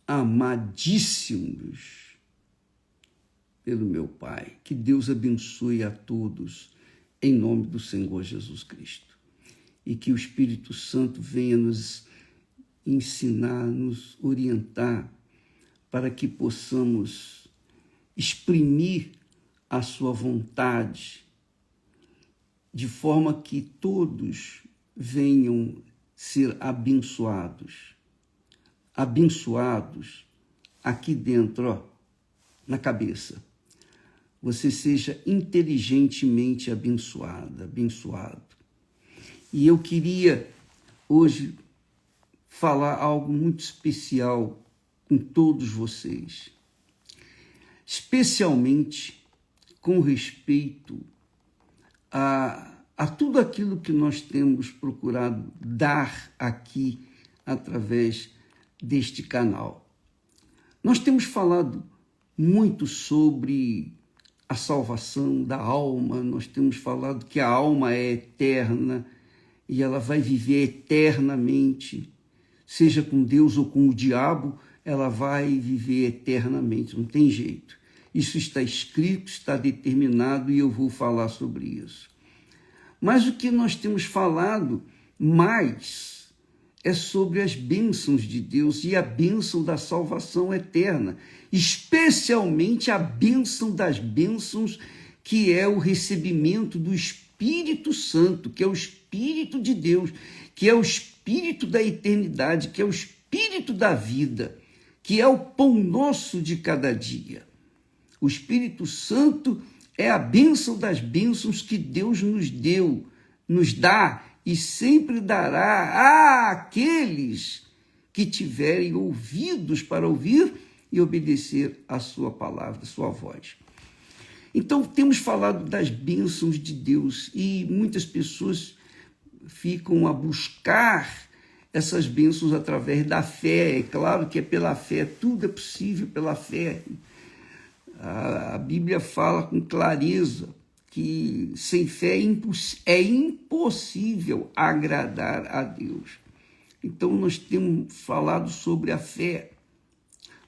Amadíssimos pelo meu Pai, que Deus abençoe a todos em nome do Senhor Jesus Cristo e que o Espírito Santo venha nos ensinar, nos orientar para que possamos exprimir a sua vontade de forma que todos venham ser abençoados aqui dentro, ó, na cabeça. Você seja inteligentemente abençoado. E eu queria hoje falar algo muito especial com todos vocês, especialmente com respeito a tudo aquilo que nós temos procurado dar aqui através deste canal. Nós temos falado muito sobre a salvação da alma, nós temos falado que a alma é eterna e ela vai viver eternamente, seja com Deus ou com o diabo, ela vai viver eternamente, não tem jeito. Isso está escrito, está determinado e eu vou falar sobre isso. Mas o que nós temos falado mais é sobre as bênçãos de Deus e a bênção da salvação eterna, especialmente a bênção das bênçãos, que é o recebimento do Espírito Santo, que é o Espírito de Deus, que é o Espírito da eternidade, que é o Espírito da vida, que é o pão nosso de cada dia. O Espírito Santo é a bênção das bênçãos que Deus nos deu, nos dá e sempre dará àqueles que tiverem ouvidos para ouvir e obedecer a sua palavra, a sua voz. Então, temos falado das bênçãos de Deus e muitas pessoas ficam a buscar essas bênçãos através da fé. É claro que é pela fé, tudo é possível pela fé. A Bíblia fala com clareza que sem fé é impossível agradar a Deus. Então, nós temos falado sobre a fé.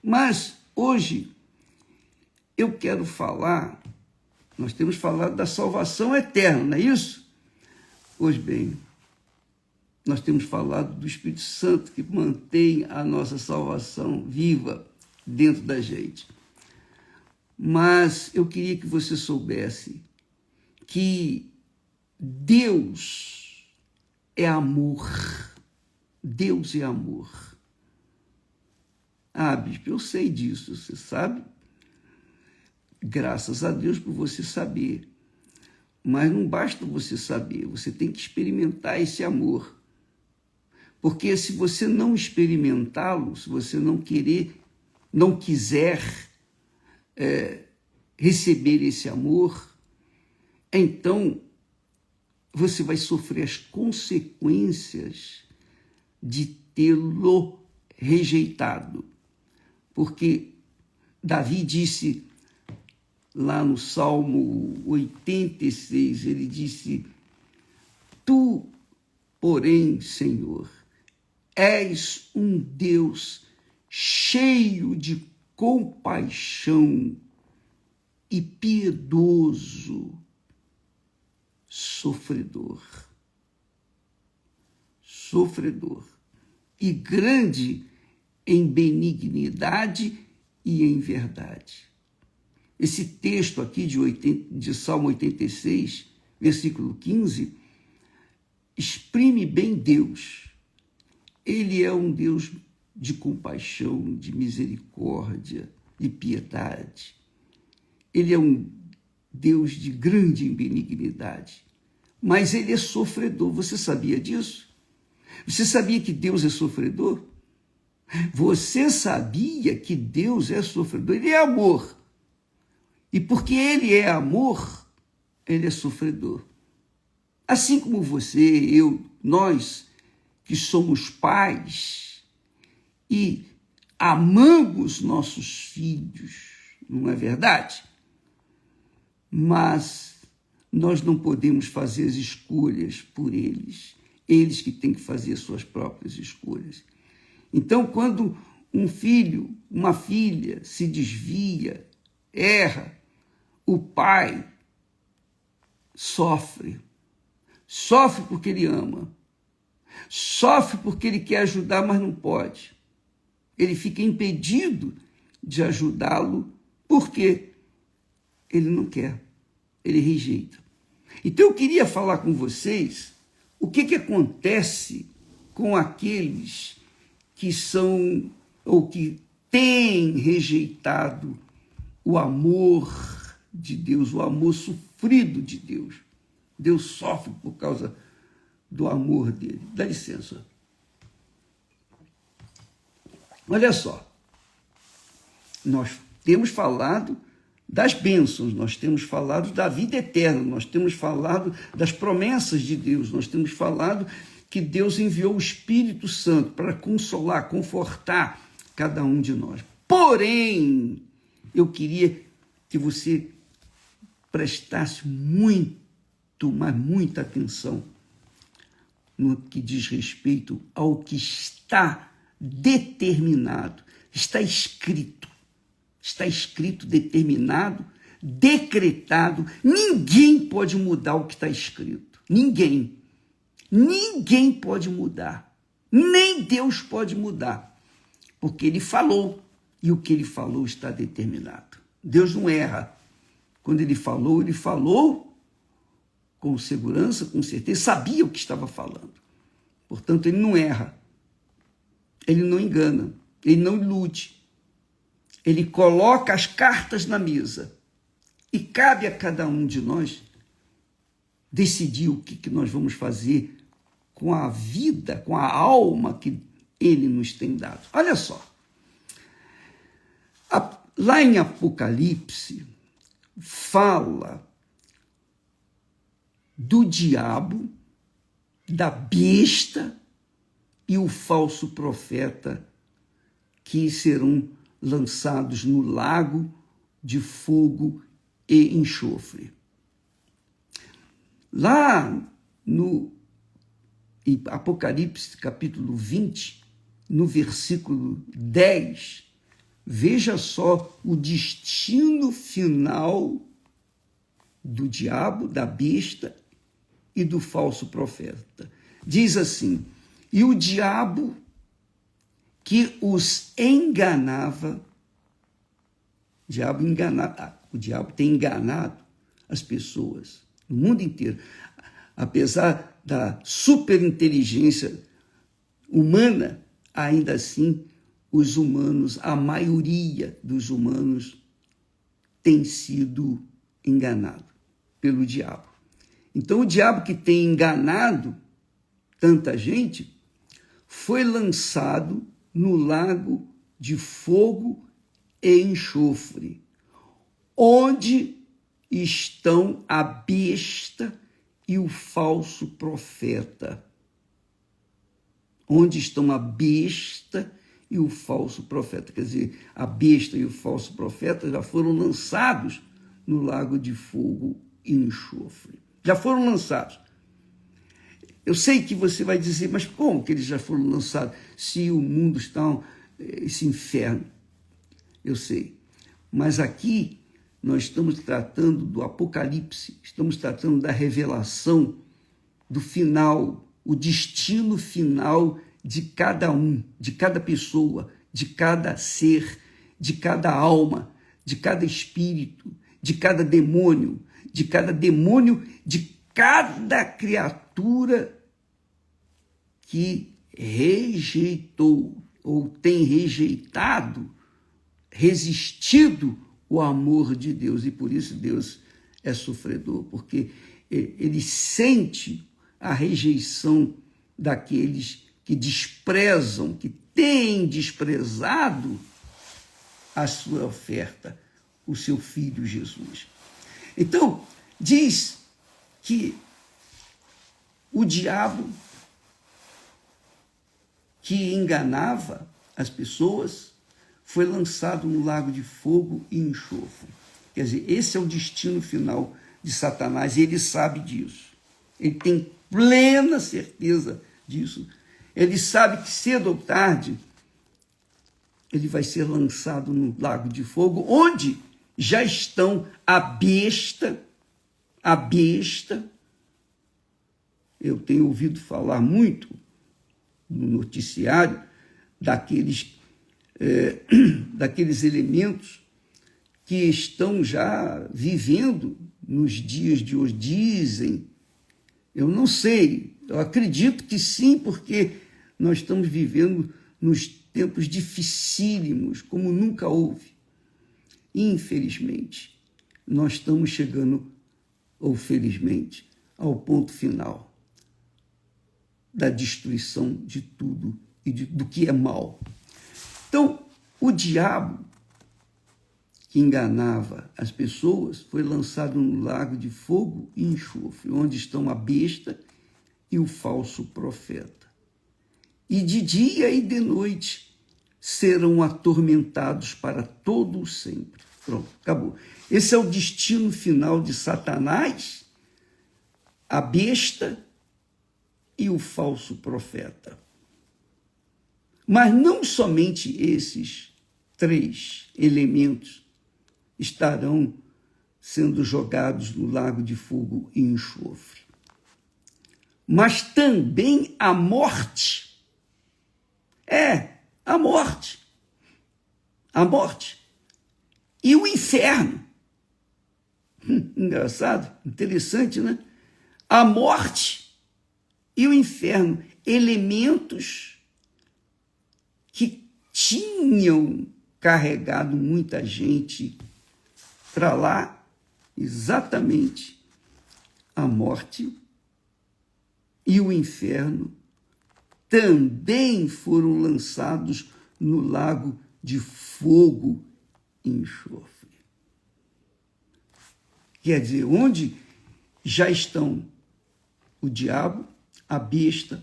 Mas, hoje, eu quero falar, nós temos falado da salvação eterna, não é isso? Pois bem, nós temos falado do Espírito Santo que mantém a nossa salvação viva dentro da gente. Mas eu queria que você soubesse que Deus é amor. Deus é amor. Bispo, eu sei disso, você sabe? Graças a Deus por você saber. Mas não basta você saber, você tem que experimentar esse amor. Porque se você não experimentá-lo, se você não quiser receber esse amor, então você vai sofrer as consequências de tê-lo rejeitado. Porque Davi disse lá no Salmo 86, ele disse: Tu, porém, Senhor, és um Deus cheio de compaixão e piedoso, sofredor e grande em benignidade e em verdade. Esse texto aqui de Salmo 86, versículo 15, exprime bem Deus. Ele é um Deus de compaixão, de misericórdia, de piedade. Ele é um Deus de grande benignidade, mas ele é sofredor. Você sabia disso? Você sabia que Deus é sofredor? Você sabia que Deus é sofredor? Ele é amor. E porque ele é amor, ele é sofredor. Assim como você, eu, nós que somos pais e amamos nossos filhos, não é verdade? Mas nós não podemos fazer as escolhas por eles. Eles que têm que fazer suas próprias escolhas. Então, quando um filho, uma filha se desvia, erra, o pai sofre. Sofre porque ele ama. Sofre porque ele quer ajudar, mas não pode. Ele fica impedido de ajudá-lo porque ele não quer, ele rejeita. Então eu queria falar com vocês o que acontece com aqueles que são ou que têm rejeitado o amor de Deus, o amor sofrido de Deus. Deus sofre por causa do amor dele. Dá licença. Olha só, nós temos falado das bênçãos, nós temos falado da vida eterna, nós temos falado das promessas de Deus, nós temos falado que Deus enviou o Espírito Santo para consolar, confortar cada um de nós. Porém, eu queria que você prestasse muita atenção no que diz respeito ao que está determinado, está escrito, determinado, decretado. Ninguém pode mudar o que está escrito. Ninguém pode mudar. Nem Deus pode mudar. Porque ele falou, e o que ele falou está determinado. Deus não erra. Quando ele falou com segurança, com certeza, sabia o que estava falando. Portanto, ele não erra. Ele não engana. Ele não ilude. Ele coloca as cartas na mesa. E cabe a cada um de nós decidir o que nós vamos fazer com a vida, com a alma que ele nos tem dado. Olha só. Lá em Apocalipse, fala do diabo, da besta e o falso profeta que serão lançados no lago de fogo e enxofre. Lá no Apocalipse, capítulo 20, no versículo 10, veja só o destino final do diabo, da besta e do falso profeta. Diz assim: e o diabo que os enganava, o diabo tem enganado as pessoas no mundo inteiro, apesar da superinteligência humana, ainda assim os humanos, a maioria dos humanos tem sido enganado pelo diabo. Então o diabo que tem enganado tanta gente foi lançado no lago de fogo e enxofre, onde estão a besta e o falso profeta. Onde estão a besta e o falso profeta. Quer dizer, a besta e o falso profeta já foram lançados no lago de fogo e enxofre. Já foram lançados. Eu sei que você vai dizer, mas como que eles já foram lançados se o mundo está esse inferno? Eu sei. Mas aqui nós estamos tratando do Apocalipse, estamos tratando da revelação do final, o destino final de cada um, de cada pessoa, de cada ser, de cada alma, de cada espírito, de cada demônio, de cada criatura que rejeitou ou tem rejeitado, resistido o amor de Deus. E por isso Deus é sofredor, porque ele sente a rejeição daqueles que desprezam, que têm desprezado a sua oferta, o seu Filho Jesus. Então, diz que o diabo que enganava as pessoas foi lançado no lago de fogo e enxofre. Quer dizer, esse é o destino final de Satanás, e ele sabe disso. Ele tem plena certeza disso. Ele sabe que cedo ou tarde ele vai ser lançado no lago de fogo, onde já estão a besta. Eu tenho ouvido falar muito no noticiário daqueles elementos que estão já vivendo nos dias de hoje. Dizem, eu não sei, eu acredito que sim, porque nós estamos vivendo nos tempos dificílimos, como nunca houve. Infelizmente, nós estamos chegando, ou felizmente, ao ponto final da destruição de tudo e do que é mal. Então, o diabo que enganava as pessoas foi lançado no lago de fogo e enxofre, onde estão a besta e o falso profeta. E de dia e de noite serão atormentados para todo o sempre. Pronto, acabou. Esse é o destino final de Satanás, a besta e o falso profeta. Mas não somente esses três elementos estarão sendo jogados no lago de fogo e enxofre, mas também a morte. A morte. A morte. E o inferno. Engraçado, interessante, né? A morte e o inferno, elementos que tinham carregado muita gente para lá, exatamente a morte e o inferno também foram lançados no lago de fogo e enxofre. Quer dizer, onde já estão o diabo, a besta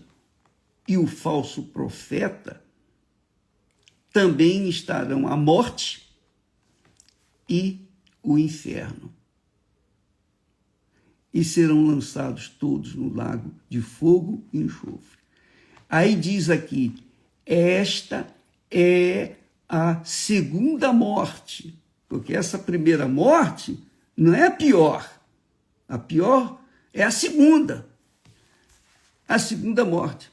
e o falso profeta, também estarão a morte e o inferno. E serão lançados todos no lago de fogo e enxofre. Aí diz aqui, esta é a segunda morte, porque essa primeira morte não é a pior é a segunda morte.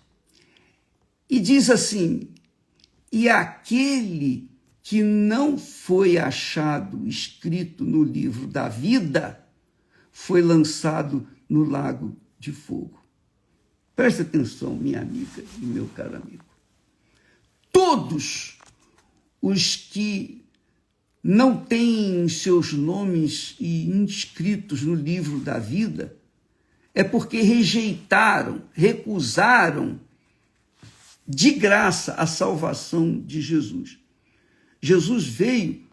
E diz assim, e aquele que não foi achado escrito no livro da vida foi lançado no lago de fogo. Preste atenção, minha amiga e meu caro amigo. Todos os que não têm seus nomes inscritos no livro da vida é porque recusaram de graça a salvação de Jesus. Jesus veio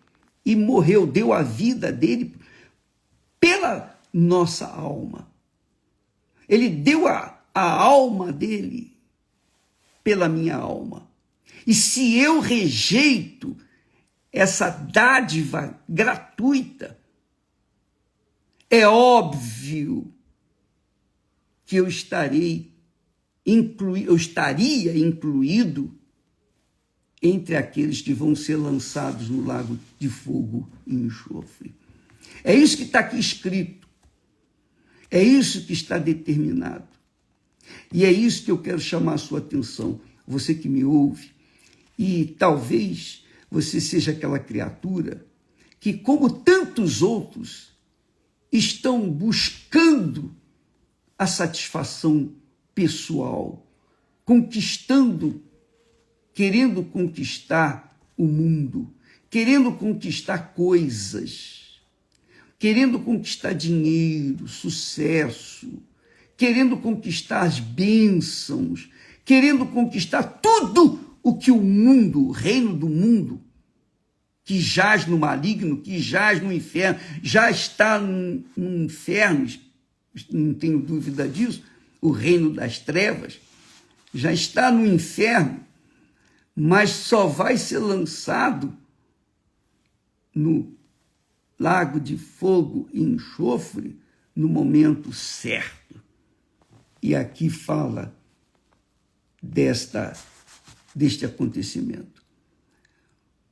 e morreu, deu a vida dele pela nossa alma. Ele deu a alma dele pela minha alma. E se eu rejeito essa dádiva gratuita, é óbvio que eu estaria incluído entre aqueles que vão ser lançados no lago de fogo e enxofre. É isso que está aqui escrito. É isso que está determinado. E é isso que eu quero chamar a sua atenção, você que me ouve. E talvez você seja aquela criatura que, como tantos outros, estão buscando a satisfação pessoal, querendo conquistar o mundo, querendo conquistar coisas, querendo conquistar dinheiro, sucesso, querendo conquistar as bênçãos, querendo conquistar tudo o que o mundo, o reino do mundo, que jaz no maligno, que jaz no inferno, já está no inferno, não tenho dúvida disso, o reino das trevas, já está no inferno, mas só vai ser lançado no lago de fogo e enxofre no momento certo. E aqui fala deste acontecimento.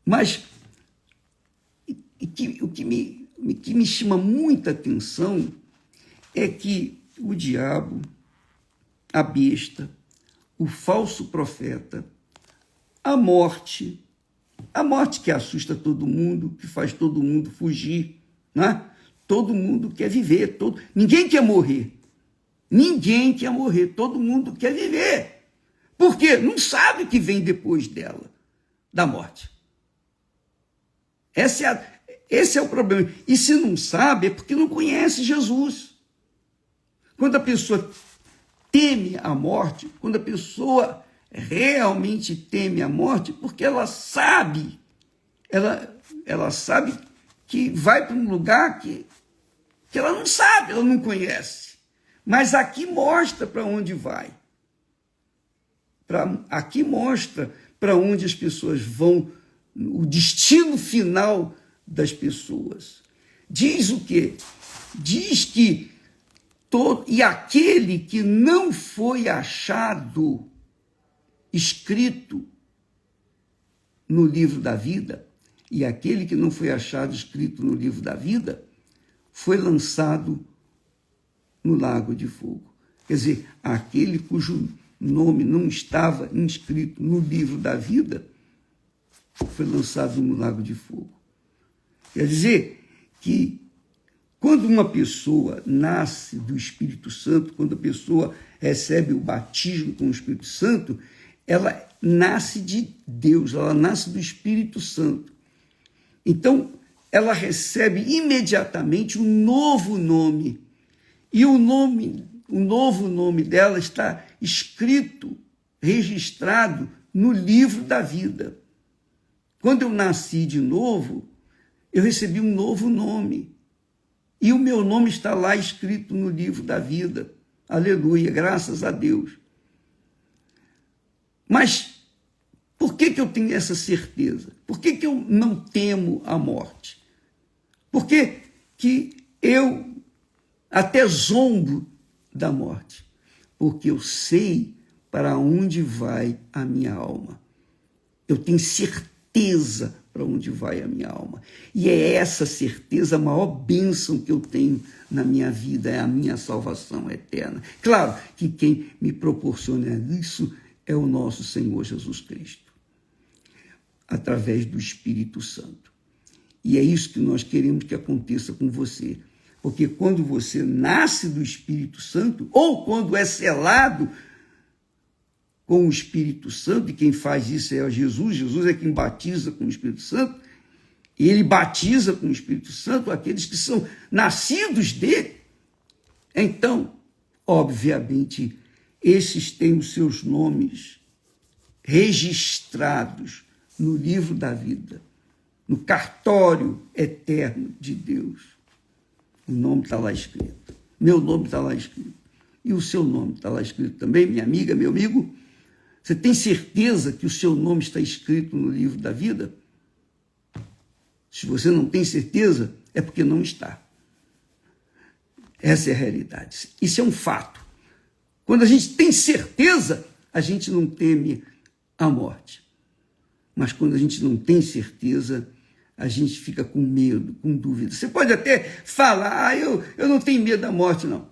Mas o que me chama muita atenção é que o diabo, a besta, o falso profeta, a morte que assusta todo mundo, que faz todo mundo fugir, né? Todo mundo quer viver, ninguém quer morrer. Ninguém quer morrer, todo mundo quer viver. Por quê? Não sabe o que vem depois dela, da morte. Esse é o problema. E se não sabe, é porque não conhece Jesus. Quando a pessoa teme a morte, quando a pessoa realmente teme a morte, porque ela sabe que vai para um lugar que ela não sabe, ela não conhece. Mas aqui mostra para onde vai. Aqui mostra para onde as pessoas vão, o destino final das pessoas. Diz o quê? Diz que e aquele que não foi achado escrito no livro da vida, e aquele que não foi achado escrito no livro da vida, foi lançado no lago de fogo. Quer dizer, aquele cujo nome não estava inscrito no livro da vida, foi lançado no lago de fogo. Quer dizer que quando uma pessoa nasce do Espírito Santo, quando a pessoa recebe o batismo com o Espírito Santo, ela nasce de Deus, ela nasce do Espírito Santo. Então, ela recebe imediatamente um novo nome. E o novo nome dela está escrito, registrado no livro da vida. Quando eu nasci de novo, eu recebi um novo nome. E o meu nome está lá escrito no livro da vida. Aleluia, graças a Deus. Mas por que eu tenho essa certeza? Por que eu não temo a morte? Por que eu até zombo da morte? Porque eu sei para onde vai a minha alma. Eu tenho certeza para onde vai a minha alma. E é essa certeza a maior bênção que eu tenho na minha vida, é a minha salvação eterna. Claro que quem me proporciona isso é o nosso Senhor Jesus Cristo, através do Espírito Santo. E é isso que nós queremos que aconteça com você. Porque quando você nasce do Espírito Santo, ou quando é selado com o Espírito Santo, e quem faz isso é Jesus, Jesus é quem batiza com o Espírito Santo, e ele batiza com o Espírito Santo aqueles que são nascidos dele. Então, obviamente, esses têm os seus nomes registrados no livro da vida, no cartório eterno de Deus. O nome está lá escrito. Meu nome está lá escrito. E o seu nome está lá escrito também, minha amiga, meu amigo. Você tem certeza que o seu nome está escrito no livro da vida? Se você não tem certeza, é porque não está. Essa é a realidade. Isso é um fato. Quando a gente tem certeza, a gente não teme a morte. Mas quando a gente não tem certeza, a gente fica com medo, com dúvida. Você pode até falar, eu não tenho medo da morte, não.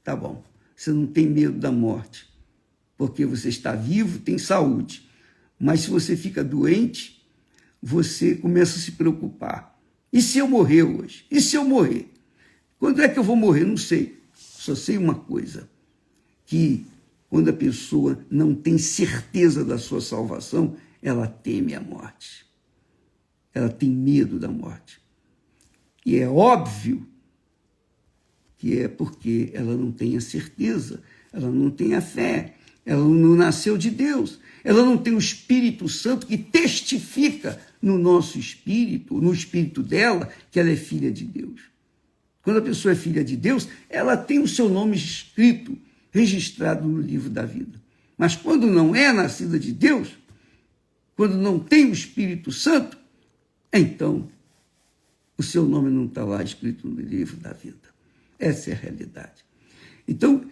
Tá bom, você não tem medo da morte, porque você está vivo, tem saúde. Mas se você fica doente, você começa a se preocupar. E se eu morrer hoje? E se eu morrer? Quando é que eu vou morrer? Não sei. Só sei uma coisa, que quando a pessoa não tem certeza da sua salvação, ela teme a morte. Ela tem medo da morte. E é óbvio que é porque ela não tem a certeza, ela não tem a fé, ela não nasceu de Deus, ela não tem o Espírito Santo que testifica no nosso espírito, no espírito dela, que ela é filha de Deus. Quando a pessoa é filha de Deus, ela tem o seu nome escrito, registrado no livro da vida. Mas quando não é nascida de Deus, quando não tem o Espírito Santo, então o seu nome não está lá escrito no livro da vida. Essa é a realidade. Então,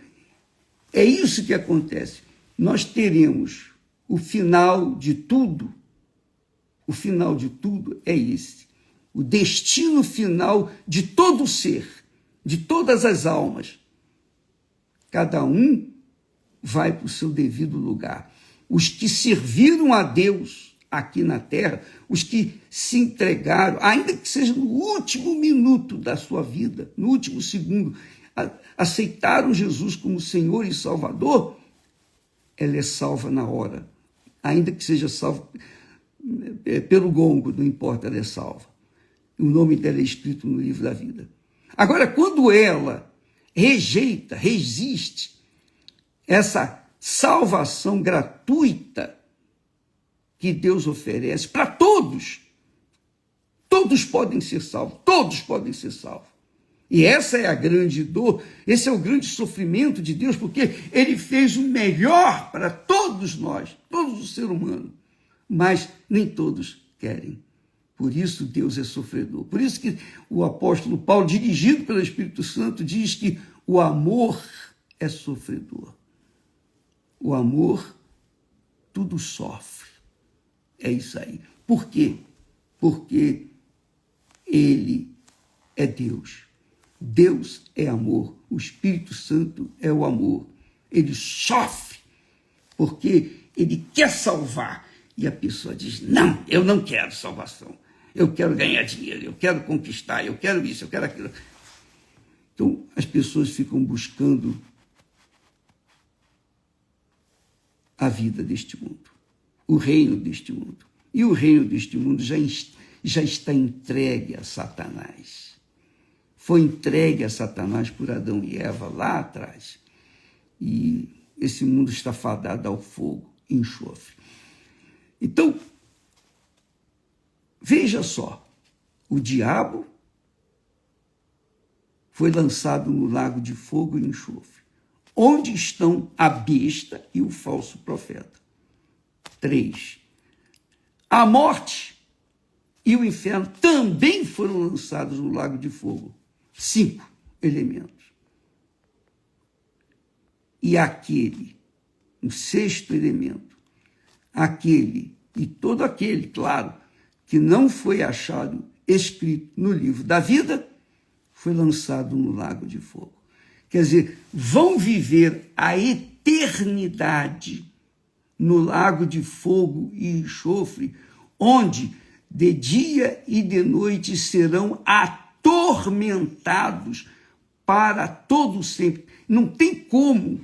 é isso que acontece. Nós teremos o final de tudo O final de tudo é esse. O destino final de todo ser, de todas as almas. Cada um vai para o seu devido lugar. Os que serviram a Deus aqui na terra, os que se entregaram, ainda que seja no último minuto da sua vida, no último segundo, aceitaram Jesus como Senhor e Salvador, ela é salva na hora. Ainda que seja salva pelo gongo, não importa, ela é salva. O nome dela é escrito no livro da vida. Agora, quando ela rejeita, resiste essa salvação gratuita que Deus oferece para todos, todos podem ser salvos, todos podem ser salvos. E essa é a grande dor, esse é o grande sofrimento de Deus, porque ele fez o melhor para todos nós, todos os seres humanos, mas nem todos querem. Por isso Deus é sofredor. Por isso que o apóstolo Paulo, dirigido pelo Espírito Santo, diz que o amor é sofredor. O amor tudo sofre. É isso aí. Por quê? Porque ele é Deus. Deus é amor. O Espírito Santo é o amor. Ele sofre porque ele quer salvar. E a pessoa diz, não, eu não quero salvação. Eu quero ganhar dinheiro, eu quero conquistar, eu quero isso, eu quero aquilo. Então, as pessoas ficam buscando a vida deste mundo, o reino deste mundo. E o reino deste mundo já está entregue a Satanás. Foi entregue a Satanás por Adão e Eva lá atrás. E esse mundo está fadado ao fogo, enxofre. Então, veja só, o diabo foi lançado no lago de fogo e enxofre, onde estão a besta e o falso profeta. 3. A morte e o inferno também foram lançados no lago de fogo. 5 elementos. E aquele, o 6º elemento, aquele e todo aquele, claro, que não foi achado escrito no livro da vida, foi lançado no lago de fogo. Quer dizer, vão viver a eternidade no lago de fogo e enxofre, onde de dia e de noite serão atormentados para todo sempre. Não tem como.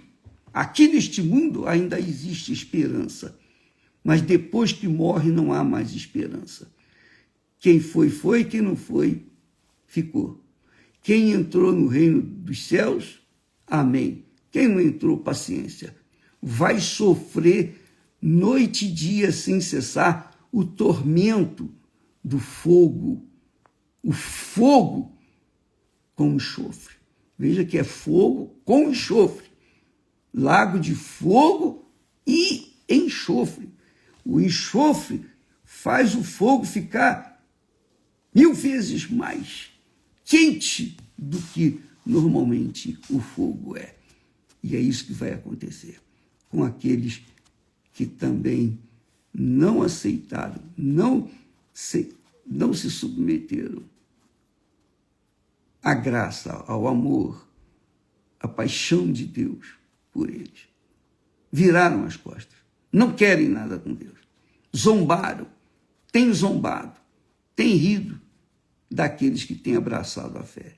Aqui neste mundo ainda existe esperança, mas depois que morre não há mais esperança. Quem foi, foi, quem não foi, ficou. Quem entrou no reino dos céus, amém. Quem não entrou, paciência. Vai sofrer noite e dia sem cessar o tormento do fogo. O fogo com enxofre. Veja que é fogo com enxofre. Lago de fogo e enxofre. O enxofre faz o fogo ficar 1000 vezes mais quente do que normalmente o fogo é. E é isso que vai acontecer com aqueles que também não aceitaram, não se submeteram à graça, ao amor, à paixão de Deus por eles. Viraram as costas, não querem nada com Deus. Zombaram, têm zombado, têm rido daqueles que têm abraçado a fé.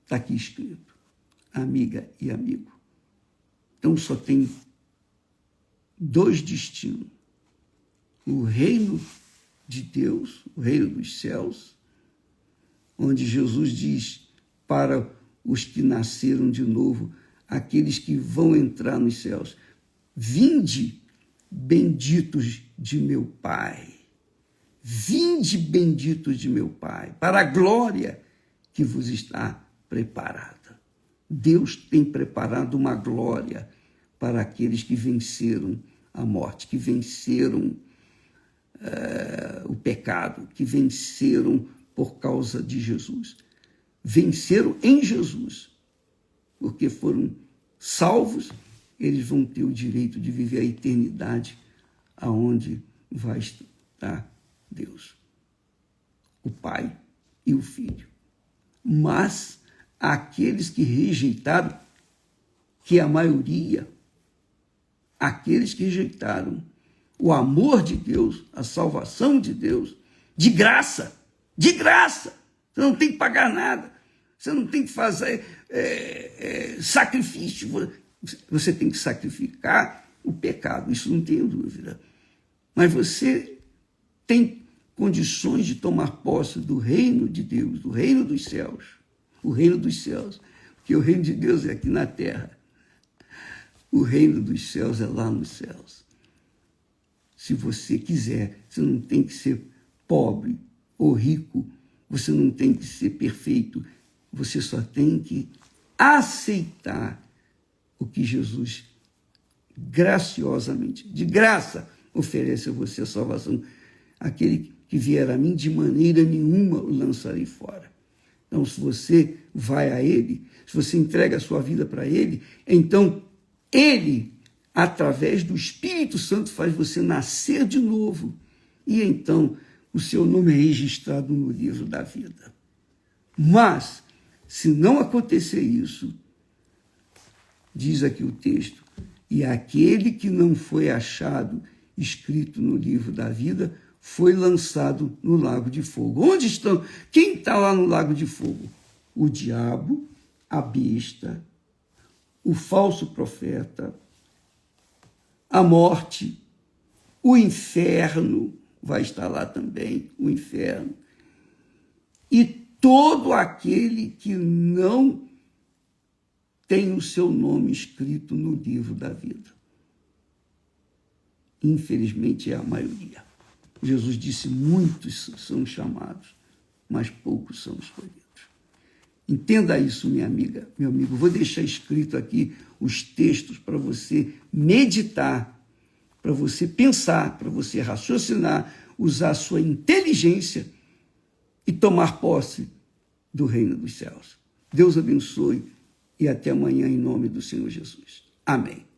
Está aqui escrito, amiga e amigo. Então só tem 2 destinos. O reino de Deus, o reino dos céus, onde Jesus diz para os que nasceram de novo, aqueles que vão entrar nos céus, vinde, benditos de meu Pai. Vinde, benditos de meu Pai, para a glória que vos está preparada. Deus tem preparado uma glória para aqueles que venceram a morte, que venceram o pecado, que venceram por causa de Jesus. Venceram em Jesus, porque foram salvos, eles vão ter o direito de viver a eternidade aonde vai estar Deus, o Pai e o Filho. Mas aqueles que rejeitaram, que é a maioria, aqueles que rejeitaram o amor de Deus, a salvação de Deus, de graça, você não tem que pagar nada, você não tem que fazer sacrifício, você tem que sacrificar o pecado, isso não tenho dúvida. Mas você tem condições de tomar posse do reino de Deus, do reino dos céus, o reino dos céus, porque o reino de Deus é aqui na terra, o reino dos céus é lá nos céus. Se você quiser, você não tem que ser pobre ou rico, você não tem que ser perfeito, você só tem que aceitar o que Jesus graciosamente, de graça, oferece a você a salvação. Aquele que vier a mim, de maneira nenhuma o lançarei fora. Então, se você vai a Ele, se você entrega a sua vida para Ele, então Ele, através do Espírito Santo, faz você nascer de novo. E então o seu nome é registrado no livro da vida. Mas, se não acontecer isso, diz aqui o texto, e aquele que não foi achado escrito no livro da vida foi lançado no lago de fogo. Onde estão? Quem está lá no lago de fogo? O diabo, a besta, o falso profeta, a morte, o inferno, vai estar lá também, o inferno, e todo aquele que não tem o seu nome escrito no livro da vida. Infelizmente é a maioria. Jesus disse, muitos são chamados, mas poucos são escolhidos. Entenda isso, minha amiga, meu amigo. Vou deixar escrito aqui os textos para você meditar, para você pensar, para você raciocinar, usar a sua inteligência e tomar posse do reino dos céus. Deus abençoe e até amanhã em nome do Senhor Jesus. Amém.